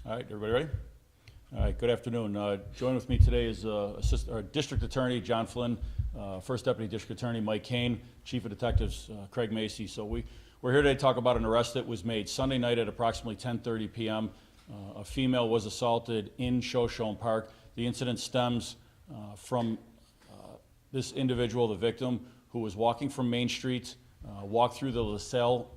All right, everybody ready? All right, good afternoon. Joining with me today is District Attorney John Flynn, First Deputy District Attorney Mike Kane, Chief of Detectives Craig Macy. So we're here today to talk about an arrest that was made Sunday night at approximately 10:30 p.m. A female was assaulted in Shoshone Park. The incident stems from this individual, the victim, who was walking from Main Street, walked through the LaSalle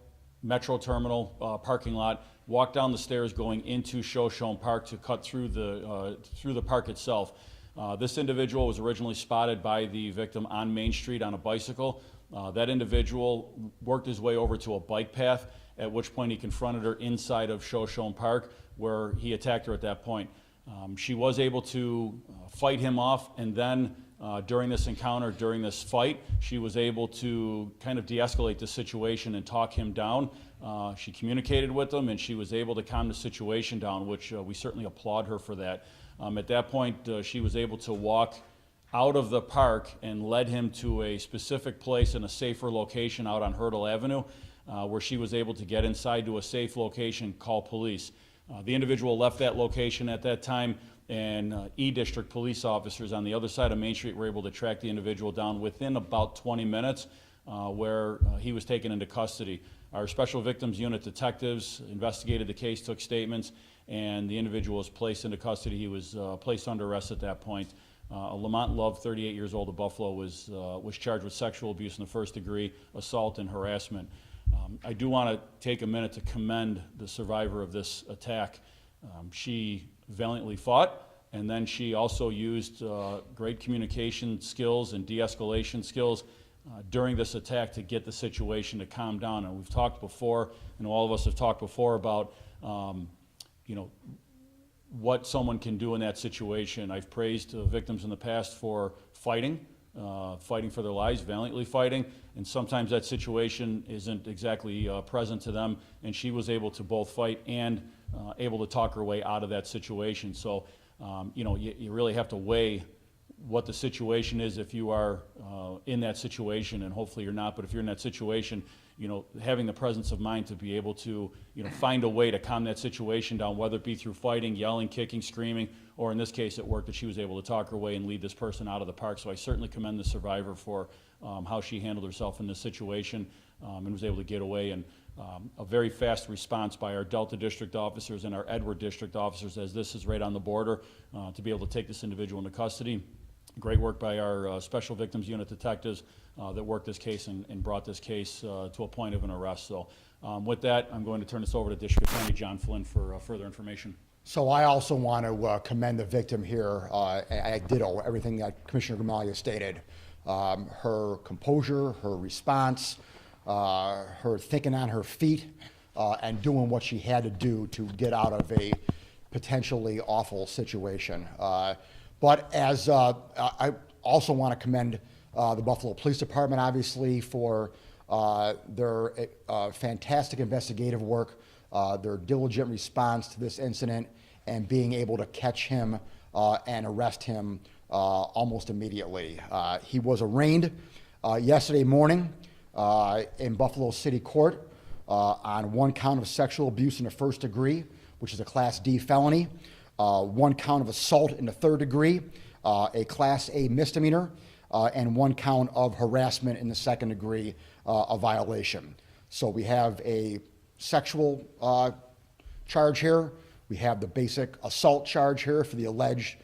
Metro Terminal parking lot, walked down the stairs going into Shoshone Park to cut through the park itself. This individual was originally spotted by the victim on Main Street on a bicycle. That individual worked his way over to a bike path, at which point he confronted her inside of Shoshone Park, where he attacked her at that point. She was able to fight him off, and then during this encounter, during this fight, she was able to kind of de-escalate the situation and talk him down. She communicated with him, and she was able to calm the situation down, which we certainly applaud her for that. At that point, she was able to walk out of the park and led him to a specific place in a safer location out on Hurdle Avenue, where she was able to get inside to a safe location, call police. The individual left that location at that time, and E-District police officers on the other side of Main Street were able to track the individual down within about 20 minutes, where he was taken into custody. Our Special Victims Unit detectives investigated the case, took statements, and the individual was placed into custody. He was placed under arrest at that point. Lamont Love, 38 years old of Buffalo, was charged with sexual abuse in the first degree, assault, and harassment. I do want to take a minute to commend the survivor of this attack. She valiantly fought, and then she also used great communication skills and de-escalation skills during this attack to get the situation to calm down. And we've talked before, and all of us have talked before about, what someone can do in that situation. I've praised victims in the past for fighting for their lives, valiantly fighting, and sometimes that situation isn't exactly present to them, and she was able to both fight and able to talk her way out of that situation. So, you really have to weigh what the situation is if you are in that situation, and hopefully you're not, but if you're in that situation, having the presence of mind to be able to, find a way to calm that situation down, whether it be through fighting, yelling, kicking, screaming, or in this case at work, that she was able to talk her way and lead this person out of the park. So I certainly commend the survivor for how she handled herself in this situation and was able to get away. And a very fast response by our Delta District officers and our Edward District officers, as this is right on the border, to be able to take this individual into custody. Great work by our Special Victims Unit detectives that worked this case and brought this case to a point of an arrest. So with that, I'm going to turn this over to District Attorney John Flynn for further information. So I also want to commend the victim here. I ditto everything that Commissioner Gamalia stated. Her composure, her response, her thinking on her feet, and doing what she had to do to get out of a potentially awful situation. But as I also want to commend the Buffalo Police Department, obviously, for their fantastic investigative work, their diligent response to this incident, and being able to catch him and arrest him almost immediately. He was arraigned yesterday morning in Buffalo City Court on one count of sexual abuse in the first degree, which is a Class D felony, one count of assault in the third degree, a Class A misdemeanor, and one count of harassment in the second degree, a violation. So we have a sexual charge here. We have the basic assault charge here for the alleged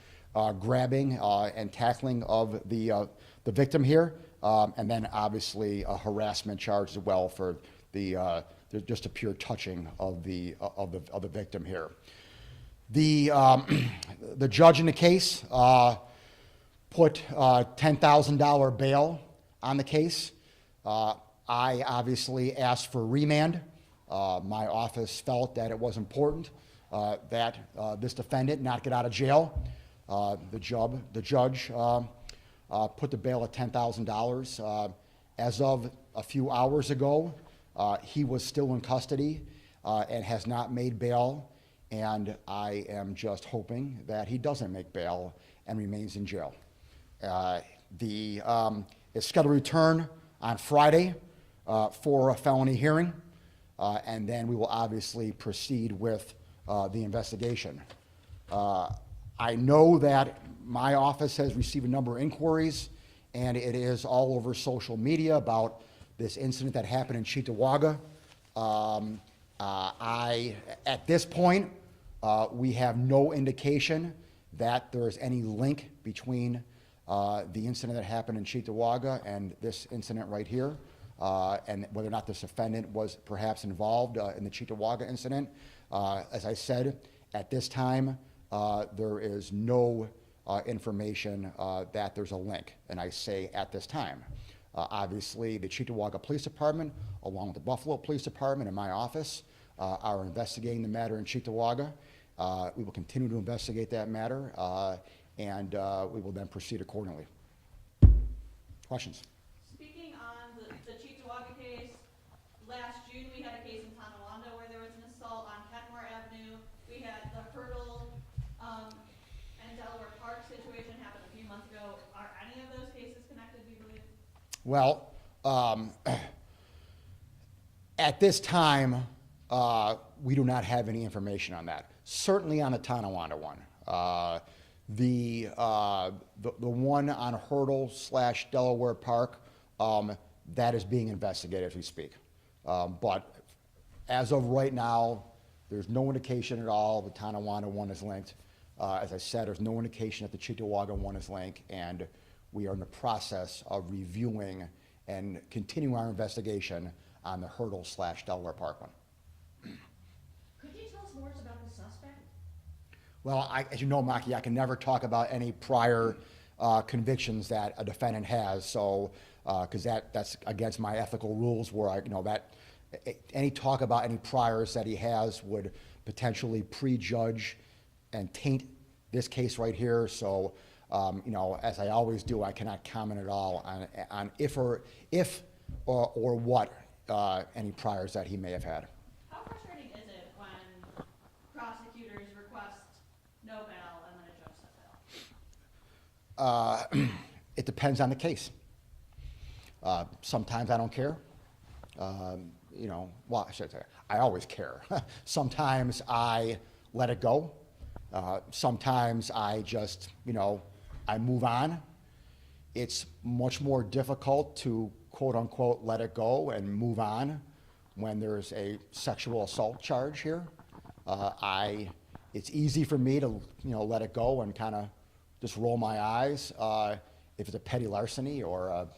grabbing and tackling of the victim here, and then obviously a harassment charge as well for the just a pure touching of the victim here. The judge in the case put $10,000 bail on the case. I obviously asked for remand. My office felt that it was important that this defendant not get out of jail. The judge put the bail at $10,000. As of a few hours ago, he was still in custody and has not made bail. And I am just hoping that he doesn't make bail and remains in jail. It's scheduled to return on Friday for a felony hearing, and then we will obviously proceed with the investigation. I know that my office has received a number of inquiries, and it is all over social media about this incident that happened in Cheektowaga. At this point, we have no indication that there is any link between the incident that happened in Cheektowaga and this incident right here, and whether or not this offendant was perhaps involved in the Cheektowaga incident. As I said, at this time, there is no information that there's a link, and I say at this time. Obviously, the Cheektowaga Police Department, along with the Buffalo Police Department and my office, are investigating the matter in Cheektowaga. We will continue to investigate that matter, and we will then proceed accordingly. Questions? Speaking on the Cheektowaga case, last June we had a case in Tonawanda where there was an assault on Kenmore Avenue. We had the Hurdle and Delaware Park situation happen a few months ago. Are any of those cases connected, do you believe? Well, at this time, we do not have any information on that. Certainly on the Tonawanda one. The one on Hurdle/Delaware Park, that is being investigated as we speak. But as of right now, there's no indication at all the Tonawanda one is linked. As I said, there's no indication that the Cheektowaga one is linked, and we are in the process of reviewing and continuing our investigation on the Hurdle/Delaware Park one. Could you tell us more about the suspect? Well, as you know, Maki, I can never talk about any prior convictions that a defendant has, so because that's against my ethical rules, where that any talk about any priors that he has would potentially prejudge and taint this case right here. So, as I always do, I cannot comment at all on if or what any priors that he may have had. How frustrating is it when prosecutors request no bail and then a judge sets bail? It depends on the case. Sometimes I don't care. Well, I should say, I always care. Sometimes I let it go. Sometimes I just, I move on. It's much more difficult to quote unquote let it go and move on when there's a sexual assault charge here. It's easy for me to, let it go and kind of just roll my eyes. If it's a petty larceny or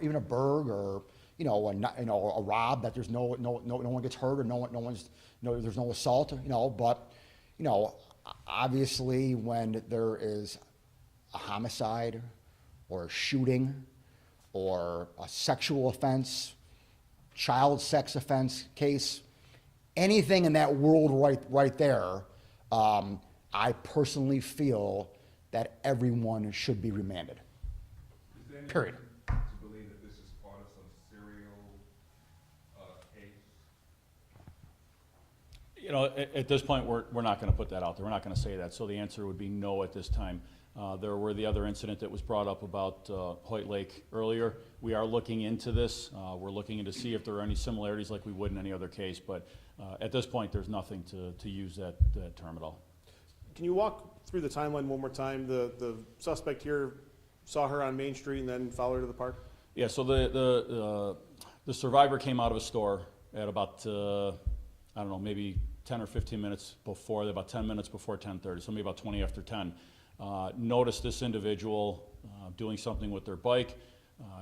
even a burg or a rob, that there's no one gets hurt or there's no assault, but obviously when there is a homicide or a shooting or a sexual offense, child sex offense case, anything in that world right there, I personally feel that everyone should be remanded. Is there any Period. reason to believe that this is part of some serial case? At this point, we're not going to put that out there. We're not going to say that. So the answer would be no at this time. There were the other incident that was brought up about Hoyt Lake earlier. We are looking into this. We're looking into see if there are any similarities like we would in any other case. But at this point, there's nothing to use that term at all. Can you walk through the timeline one more time? The suspect here saw her on Main Street and then followed her to the park? Yeah, so the survivor came out of a store at about, I don't know, maybe 10 or 15 minutes before, about 10 minutes before 10:30, so maybe about 20 after 10. Noticed this individual doing something with their bike.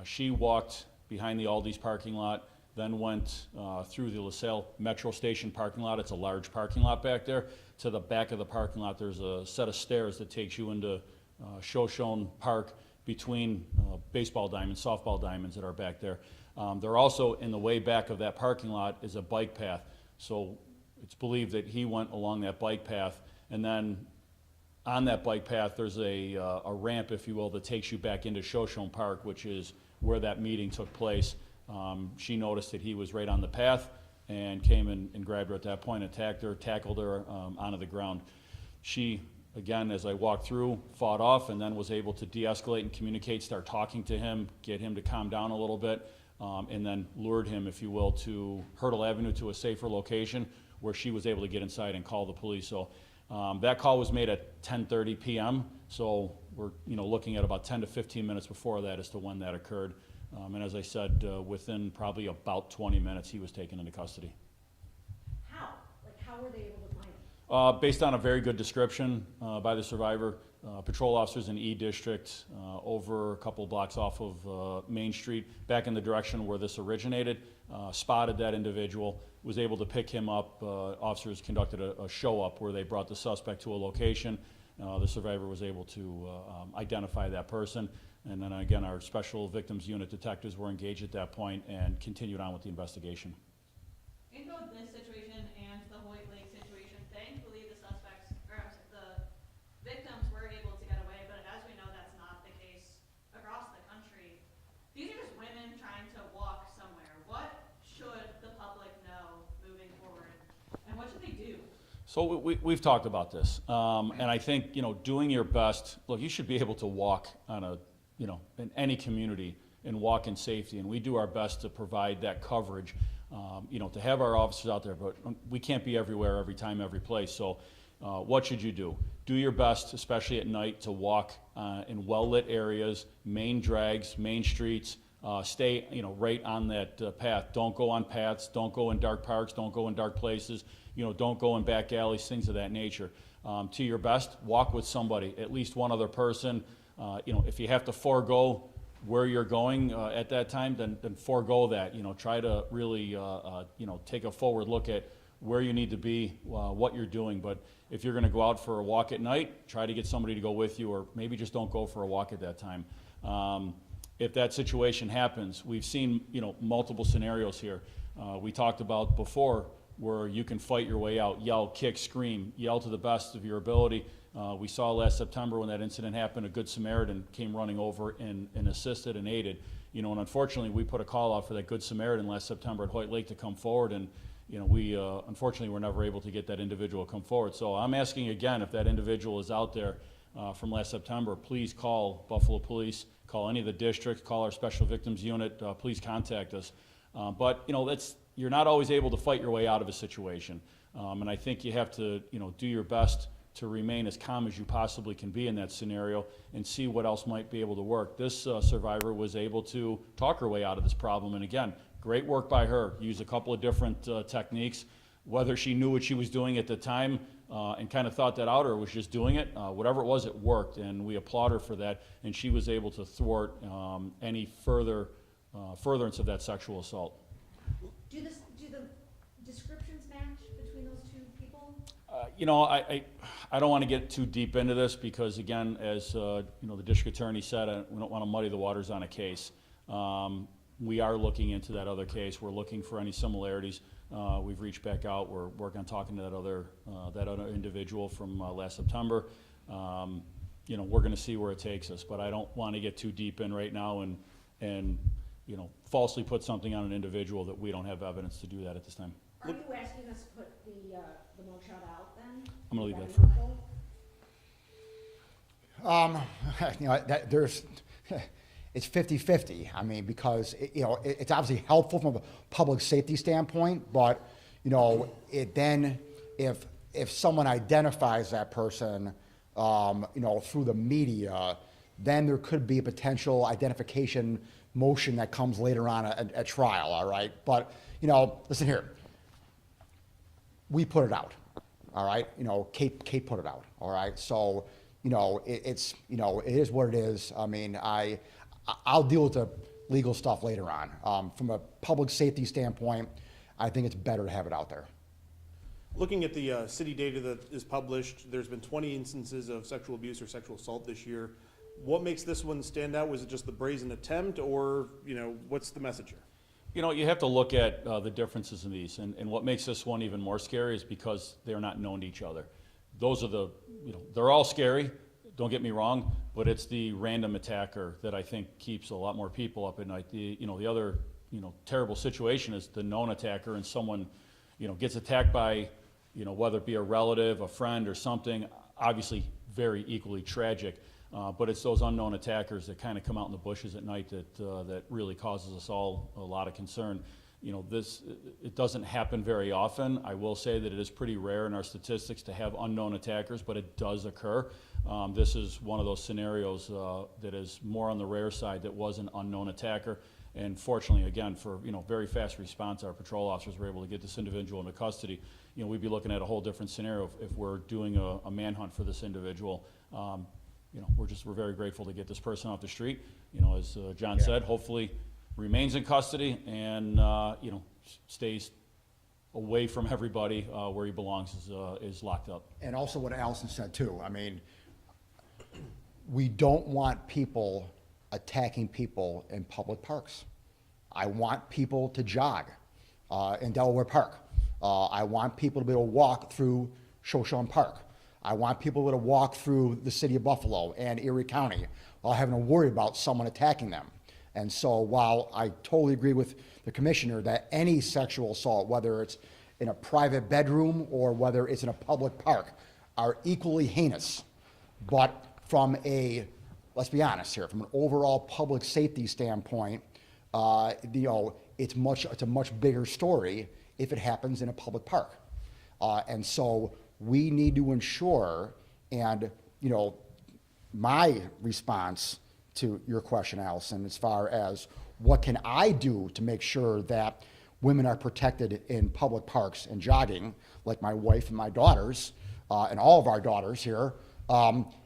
She walked behind the Aldi's parking lot, then went through the LaSalle Metro Station parking lot. It's a large parking lot back there. To the back of the parking lot, there's a set of stairs that takes you into Shoshone Park between baseball diamonds, softball diamonds that are back there. They're also in the way back of that parking lot is a bike path. So it's believed that he went along that bike path, and then on that bike path, there's a ramp, if you will, that takes you back into Shoshone Park, which is where that meeting took place. She noticed that he was right on the path and came and grabbed her at that point, attacked her, tackled her onto the ground. She, again, as I walked through, fought off and then was able to de-escalate and communicate, start talking to him, get him to calm down a little bit, and then lured him, if you will, to Hurdle Avenue to a safer location where she was able to get inside and call the police. So that call was made at 10:30 p.m. So we're looking at about 10 to 15 minutes before that as to when that occurred. And as I said, within probably about 20 minutes, he was taken into custody. How? Like, how were they able to find him? Based on a very good description by the survivor, patrol officers in E District over a couple blocks off of Main Street, back in the direction where this originated, spotted that individual, was able to pick him up. Officers conducted a show-up where they brought the suspect to a location. The survivor was able to identify that person. And then again, our Special Victims Unit detectives were engaged at that point and continued on with the investigation. In both this situation and the Hoyt Lake situation, thankfully the suspects, or the victims were able to get away, but as we know, that's not the case across the country. These are just women trying to walk somewhere. What should the public know moving forward, and what should they do? So we've talked about this, and I think, doing your best. Look, you should be able to walk on in any community and walk in safety, and we do our best to provide that coverage, to have our officers out there, but we can't be everywhere, every time, every place. So what should you do? Do your best, especially at night, to walk in well-lit areas, main drags, main streets, stay, right on that path. Don't go on paths, don't go in dark parks, don't go in dark places, don't go in back alleys, things of that nature. To your best, walk with somebody, at least one other person. If you have to forego where you're going at that time, then forego that. Try to really, take a forward look at where you need to be, what you're doing. But if you're going to go out for a walk at night, try to get somebody to go with you, or maybe just don't go for a walk at that time. If that situation happens, we've seen, multiple scenarios here. We talked about before where you can fight your way out, yell, kick, scream, yell to the best of your ability. We saw last September when that incident happened, a Good Samaritan came running over and assisted and aided. And unfortunately, we put a call out for that Good Samaritan last September at Hoyt Lake to come forward, and we unfortunately were never able to get that individual to come forward. So I'm asking again, if that individual is out there from last September, please call Buffalo Police, call any of the districts, call our Special Victims Unit, please contact us. But you're not always able to fight your way out of a situation, and I think you have to do your best to remain as calm as you possibly can be in that scenario and see what else might be able to work. This survivor was able to talk her way out of this problem, and again, great work by her. Used a couple of different techniques. Whether she knew what she was doing at the time and kind of thought that out, or was just doing it, whatever it was, it worked, and we applaud her for that, and she was able to thwart any furtherance of that sexual assault. Do the descriptions match between those two people? I don't want to get too deep into this because, again, as the district attorney said, we don't want to muddy the waters on a case. We are looking into that other case. We're looking for any similarities. We've reached back out. We're working on talking to that other individual from last September. We're going to see where it takes us, but I don't want to get too deep in right now and falsely put something on an individual that we don't have evidence to do that at this time. Are you asking us to put the mugshot out then? I'm going to leave Is that for. helpful? There's, it's 50-50. I mean, because it's obviously helpful from a public safety standpoint, but if someone identifies that person, through the media, then there could be a potential identification motion that comes later on at trial. All right, but listen here. We put it out. All right, Kate put it out. All right, so it is what it is. I mean, I'll deal with the legal stuff later on. From a public safety standpoint, I think it's better to have it out there. Looking at the city data that is published, there's been 20 instances of sexual abuse or sexual assault this year. What makes this one stand out? Was it just the brazen attempt, or what's the message here? You have to look at the differences in these, and what makes this one even more scary is because they're not known to each other. Those are they're all scary, don't get me wrong, but it's the random attacker that I think keeps a lot more people up at night. The other, terrible situation is the known attacker, and someone, gets attacked by, whether it be a relative, a friend, or something, obviously very equally tragic. But it's those unknown attackers that kind of come out in the bushes at night that really causes us all a lot of concern. you know, it doesn't happen very often. I will say that it is pretty rare in our statistics to have unknown attackers, but it does occur. This is one of those scenarios that is more on the rare side that was an unknown attacker. And fortunately, again, for, you know, very fast response, our patrol officers were able to get this individual into custody. You know, we'd be looking at a whole different scenario if we're doing a manhunt for this individual. You know, we're very grateful to get this person off the street. You know, as John said, hopefully remains in custody and, you know, stays away from everybody where he belongs is locked up. And also what Allison said too, I mean, we don't want people attacking people in public parks. I want people to jog in Delaware Park. I want people to be able to walk through Shoshone Park. I want people to walk through the city of Buffalo and Erie County while having to worry about someone attacking them. And so while I totally agree with the commissioner that any sexual assault, whether it's in a private bedroom or whether it's in a public park, are equally heinous. But from a, let's be honest here, from an overall public safety standpoint, you know, it's a much bigger story if it happens in a public park. And so we need to ensure, and, you know, my response to your question, Allison, as far as what can I do to make sure that women are protected in public parks and jogging, like my wife and my daughters, and all of our daughters here,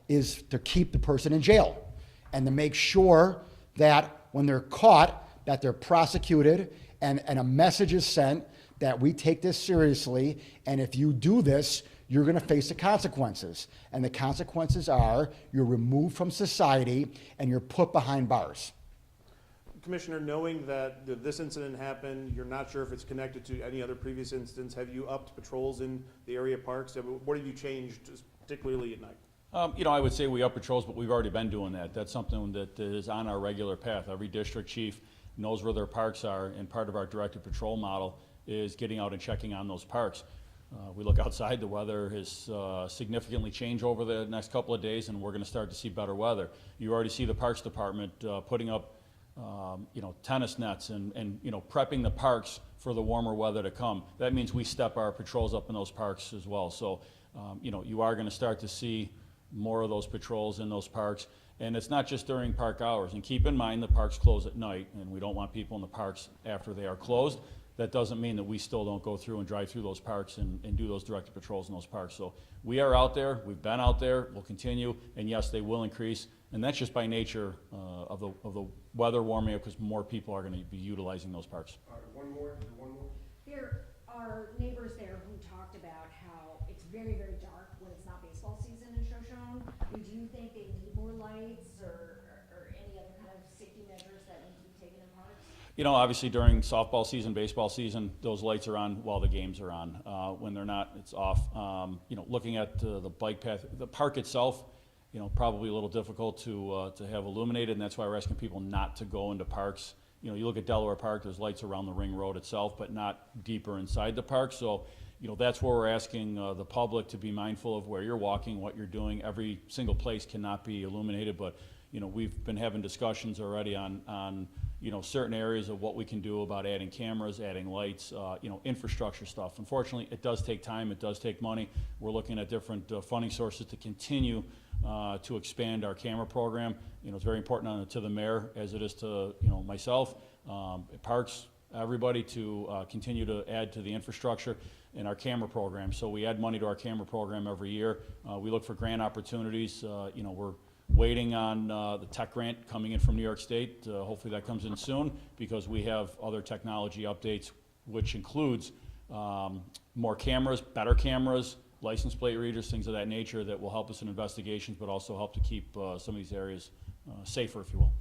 is to keep the person in jail and to make sure that when they're caught, that they're prosecuted and a message is sent that we take this seriously, and if you do this, you're going to face the consequences. And the consequences are you're removed from society and you're put behind bars. Commissioner, knowing that this incident happened, you're not sure if it's connected to any other previous incidents, have you upped patrols in the area parks? What have you changed, particularly at night? You know, I would say we up patrols, but we've already been doing that. That's something that is on our regular path. Every district chief knows where their parks are, and part of our directed patrol model is getting out and checking on those parks. We look outside, the weather has significantly changed over the next couple of days, and we're going to start to see better weather. You already see the Parks Department putting up you know, tennis nets and you know, prepping the parks for the warmer weather to come. That means we step our patrols up in those parks as well. So, you know, you are going to start to see more of those patrols in those parks. And it's not just during park hours. And keep in mind, the parks close at night, and we don't want people in the parks after they are closed. That doesn't mean that we still don't go through and drive through those parks and do those directed patrols in those parks. So we are out there, we've been out there, we'll continue, and yes, they will increase. And that's just by nature of the weather warming up, because more people are going to be utilizing those parks. One more. There are neighbors there who talked about how it's very, very dark when it's not baseball season in Shoshone. Do you think they need more lights or any other kind of safety measures that need to be taken in parks? You know, obviously during softball season, baseball season, those lights are on while the games are on. When they're not, it's off. You know, looking at the bike path, the park itself, you know, probably a little difficult to have illuminated, and that's why we're asking people not to go into parks. You know, you look at Delaware Park, there's lights around the ring road itself, but not deeper inside the park. So, you know, that's where we're asking the public to be mindful of where you're walking, what you're doing. Every single place cannot be illuminated, but, you know, we've been having discussions already on you know, certain areas of what we can do about adding cameras, adding lights, you know, infrastructure stuff. Unfortunately, it does take time, it does take money. We're looking at different funding sources to continue to expand our camera program. You know, it's very important to the mayor, as it is to, you know, myself, parks, everybody, to continue to add to the infrastructure in our camera program. So we add money to our camera program every year. We look for grant opportunities. You know, we're waiting on the tech grant coming in from New York State. Hopefully that comes in soon, because we have other technology updates, which includes more cameras, better cameras, license plate readers, things of that nature that will help us in investigations, but also help to keep some of these areas safer, if you will.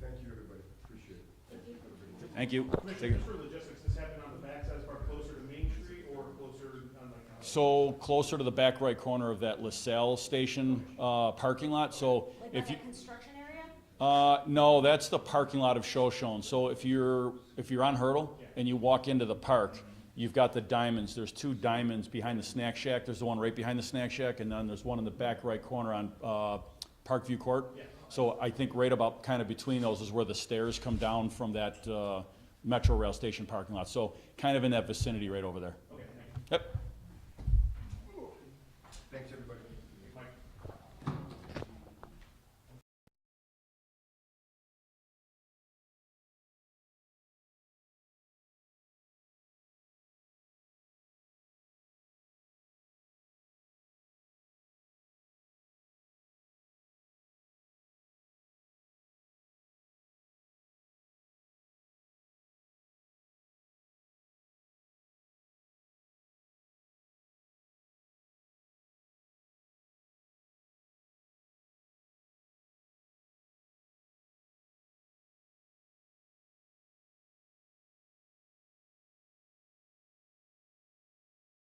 Thank you, everybody. Appreciate it. Thank you. Commissioner, just for logistics, this happened on the backside, part closer to Main Street or closer on like? So closer to the back right corner of that LaSalle station parking lot. So Like if by you, that construction area? no, that's the parking lot of Shoshone. So if you're on Hurdle and you walk into the park, you've got the diamonds. There's two diamonds behind the snack shack. There's the one right behind the snack shack, and then there's one in the back right corner on Parkview Court. So I think right about kind of between those is where the stairs come down from that Metro Rail Station parking lot. So kind of in that vicinity right over there. Okay, thank you. Yep.